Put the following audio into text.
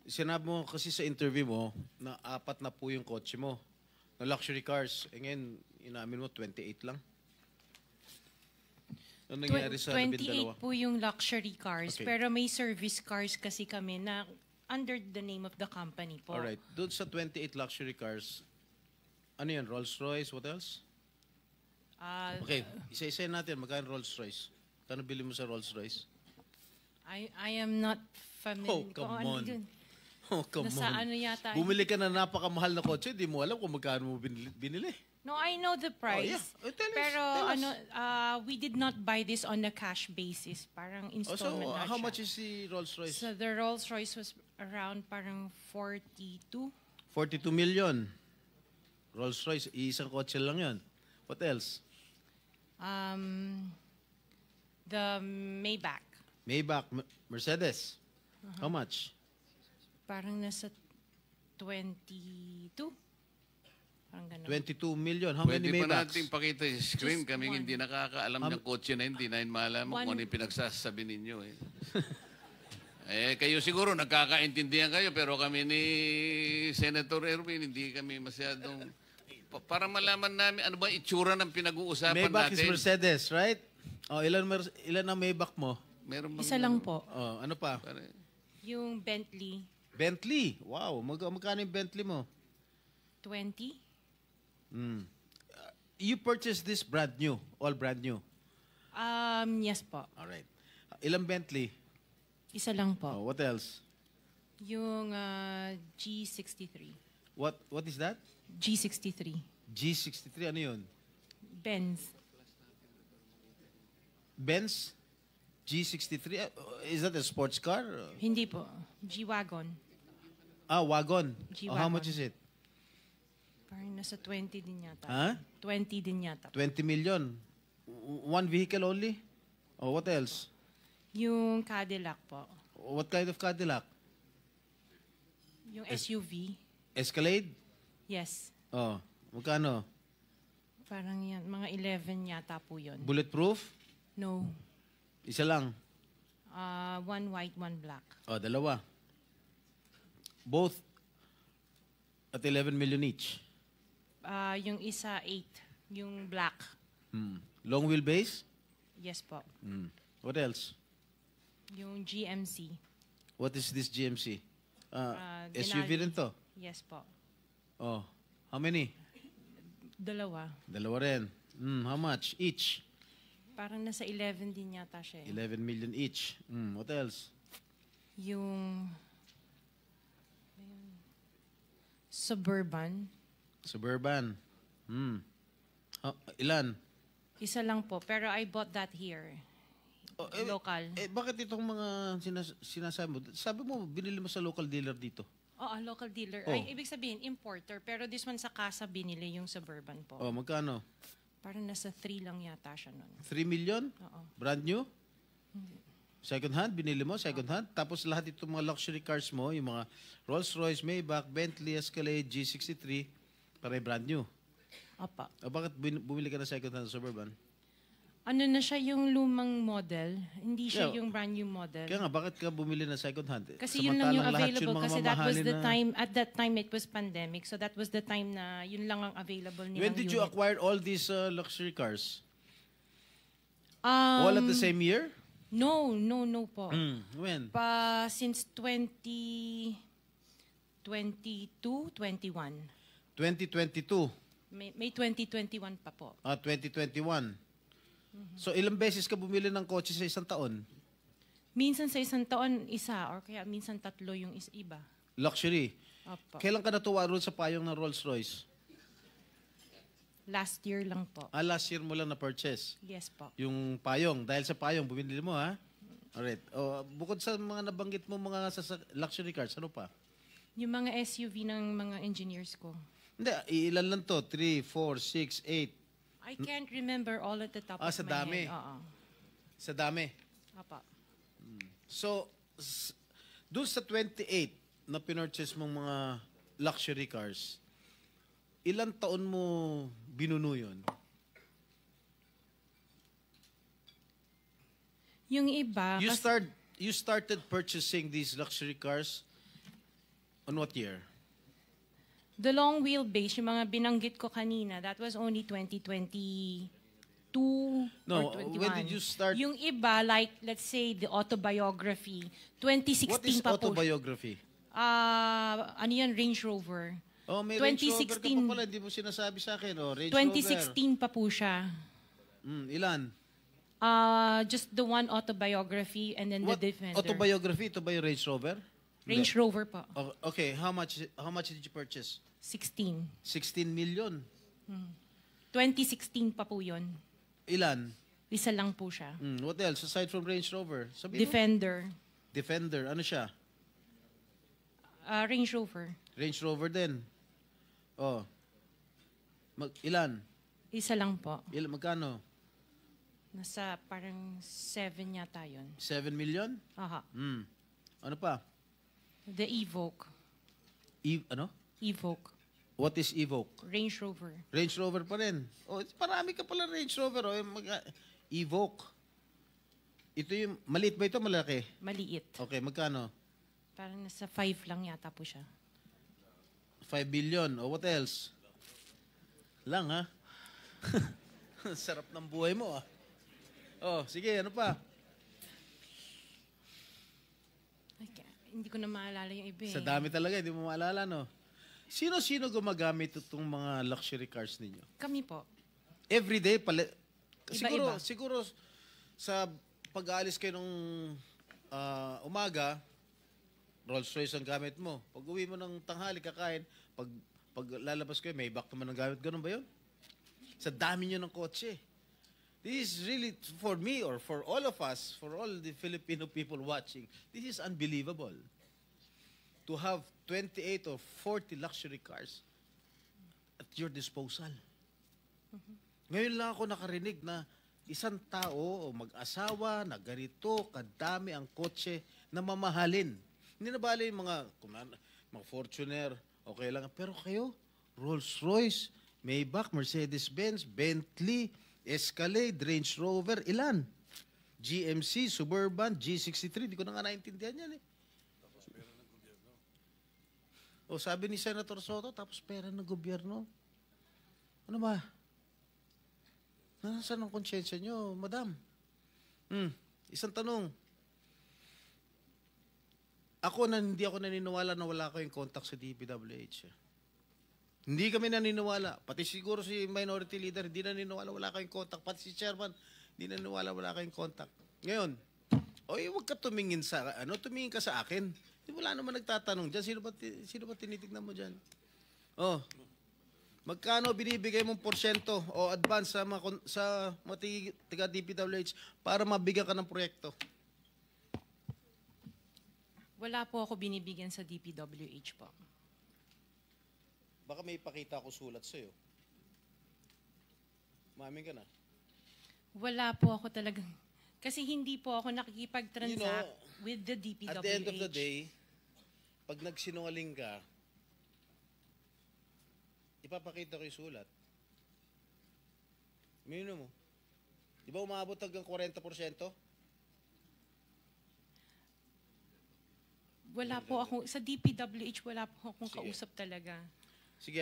Sinabi mo kasi sa interview mo na 4 na po yung kotse mo na luxury cars. E ngayon, inamin mo 28 lang. Ano nangyari sa 28 po yung luxury cars, Okay. pero may service cars kasi kami na under the name of the company po. Alright. Doon sa 28 luxury cars, ano yan? Rolls-Royce? What else? Ah, Okay. Isa-isa natin. Magkano Rolls-Royce? Kano bili mo sa Rolls-Royce? I am not familiar. Oh, come kung ano on. yun. Oh, come Nasa on. ano yata. Bumili ka na napakamahal na kotse, di mo alam kung magkano mo binili. No, I know the price. yeah. Oh, tell us, Pero tell us. ano, we did not buy this on a cash basis. Parang Oh, so, installment na how siya. much is the Rolls-Royce? So the Rolls Royce was around parang 42. 42 million. Rolls-Royce, isang kotse lang yon. What else? The Maybach. Maybach, Mercedes. How much? Parang nasa 22. Parang ganun. 22 million. How Pwede many pa Maybachs? natin pakita yung screen. Just Kaming one. hindi nakakaalam ng kotse na hindi na malaman kung ano yung pinagsasabi ninyo. Kayo siguro nagkakaintindihan kayo, pero kami ni Senator Erwin, hindi kami masyadong... Para malaman namin ano ba itsura ng pinag-uusapan Maybach is natin. Mercedes, right? Oh, ilan ang Maybach mo? Meron bang- Isa lang po. Oh, ano pa? Yung Bentley, Bentley. Wow, magkano yung Bentley mo? 20. You purchased this brand new, all brand new. Yes po. All right. Ilang Bentley? Isa lang po. Oh, what else? Yung G63. What is that? G63. G63, ano yun? Benz. Benz? G63? Is that a sports car? Hindi po. G-Wagon. Ah, wagon. G-Wagon. Oh, how much is it? Parang nasa 20 din yata. Huh? 20 din yata. 20 million. One vehicle only? Oh, what else? Yung Cadillac po. What kind of Cadillac? Yung SUV. Escalade? Yes. Oh, magkano? Parang yan. Mga 11 yata po yun. Bulletproof? No. Isa lang. One white, one black. Oh, dalawa. Both at 11 million each. Yung isa 8. Yung black. Long wheelbase? Yes po. What else? Yung GMC. What is this GMC? SUV Denali. rin to? Yes po. Oh, how many? Dalawa. Dalawa rin. How much each? Parang nasa 11 din yata siya. 11 million each. What else? Yung Suburban. Suburban. Ilan? Isa lang po. Pero I bought that here. Local. Bakit itong mga sinasabi mo? Sabi mo, binili mo sa local dealer dito. Oo, local dealer. Oh. Ay, ibig sabihin, importer. Pero this one sa casa binili yung Suburban po. Oh, magkano? Parang nasa 3 lang yata siya nun. 3 million? Oo. Brand new? Second hand? Binili mo? Second hand? Tapos lahat itong mga luxury cars mo, yung mga Rolls-Royce, Maybach, Bentley, Escalade, G63, para brand new. Opa. O bakit bumili ka na second hand Suburban? Ano na siya yung lumang model? Hindi siya Yeah. yung brand new model. Kaya nga, bakit ka bumili na second hand? Kasi yun lang yung Samantalang lahat available. mga Kasi that was mamahalin the na- time, at that time it was pandemic. So that was the time na yun lang ang available nilang When did you unit. acquire all these luxury cars? All at the same year? No po. When? Since 2022, 21. 2022. May 2021 pa po. 2021. So ilang beses ka bumili ng kotse sa isang taon? Minsan sa isang taon, isa. Or kaya minsan 3 yung iba. Luxury. Opo. Kailan ka natuwa roon sa payong ng Rolls-Royce? Last year lang po. Last year mo lang na-purchase. Yes po. Yung payong. Dahil sa payong, bumili mo, ha? Alright. Bukod sa mga nabanggit mo, mga luxury cars, ano pa? Yung mga SUV ng mga engineers ko. Hindi, ilan lang to? 3, 4, 6, 8. I can't remember all at the top of Sa my dami. head. Oo. Sa dami. Apa. So, doon sa 28 na pinurchase mong mga luxury cars, ilang taon mo binuno yun? Yung iba, You started purchasing these luxury cars On what year? The long wheelbase, yung mga binanggit ko kanina, that was only 2022 No, or 21. when did you start? Yung iba, like, let's say, the autobiography, 2016 What is pa po. autobiography? Ano yan, Range Rover. Oh, may Range Rover ka 2016. pa pala, hindi mo sinasabi sa akin. Oh, Range 2016 pa po siya. Rover. Ilan? Just the one autobiography and then What the Defender. autobiography? Ito ba yung Range Rover? Range Rover po. Oh, okay, how much did you purchase? 16. 16 million. 2016 pa po yun. Ilan? Isa lang po siya. What else aside from Range Rover? Sabi mo? Defender. Defender. Ano siya? Range Rover. Range Rover din. Oh. Ilan? Isa lang po. Magkano? Nasa parang 7 yata yun. 7 million? Aha. Ano pa? The Evoque. Ano? Evoque. What is Evoque? Range Rover. Range Rover pa rin. Oh, marami ka pala Range Rover. Oh. Evoque. Ito yung, maliit ba ito? Malaki? Maliit. Okay, magkano? Parang nasa 5 lang yata po siya. 5 billion. Oh, what else? Lang, ha? Sarap ng buhay mo, ah. Oh, sige, ano pa? Hindi ko na maalala yung iba eh. Sa dami talaga, hindi mo maalala, no? Sino-sino gumagamit itong mga luxury cars ninyo? Kami po. Every day, Iba-iba. siguro sa pag-aalis kayo nung umaga, Rolls Royce ang gamit mo. Pag uwi mo ng tanghali, kakain, pag lalabas kayo, may back naman ang gamit. Ganun ba yun? Sa dami nyo ng kotse. This is really, for me or for all of us, for all the Filipino people watching, this is unbelievable. To have 28 or 40 luxury cars at your disposal. Ngayon lang ako nakarinig na isang tao o mag-asawa na ganito kadami ang kotse na mamahalin. Hindi na bali yung mga Fortuner, okay lang. Pero kayo, Rolls-Royce, Maybach, Mercedes-Benz, Bentley, Escalade, Range Rover, ilan? GMC, Suburban, G63, di ko na nga naintindihan yan eh. O sabi ni Senator Soto, tapos pera ng gobyerno. Ano ba? Nasaan ang konsyensya nyo, madam? Isang tanong. Hindi ako naniniwala na wala kayong contact sa DPWH. Hindi kami naniniwala. Pati siguro si minority leader, hindi naniniwala wala kayong contact. Pati si chairman, hindi naniniwala wala kayong contact. Ngayon, huwag ka tumingin tumingin ka sa akin. Wala naman nagtatanong dyan. Sino ba tinitignan mo dyan? Oh, magkano binibigay mong porsyento o advance sa mga tiga DPWH para mabigyan ka ng proyekto? Wala po ako binibigyan sa DPWH po. Baka may ipakita ako sulat sa'yo. Umamin ka na. Wala po ako talagang... Kasi hindi po ako nakikipag-transact with the DPWH. At the end of the day, pag nagsinungaling ka, ipapakita ko yung sulat. Mino mo. Di ba umabot hanggang 40%? Wala po ako... Sa DPWH, wala po akong kausap talaga. Sige,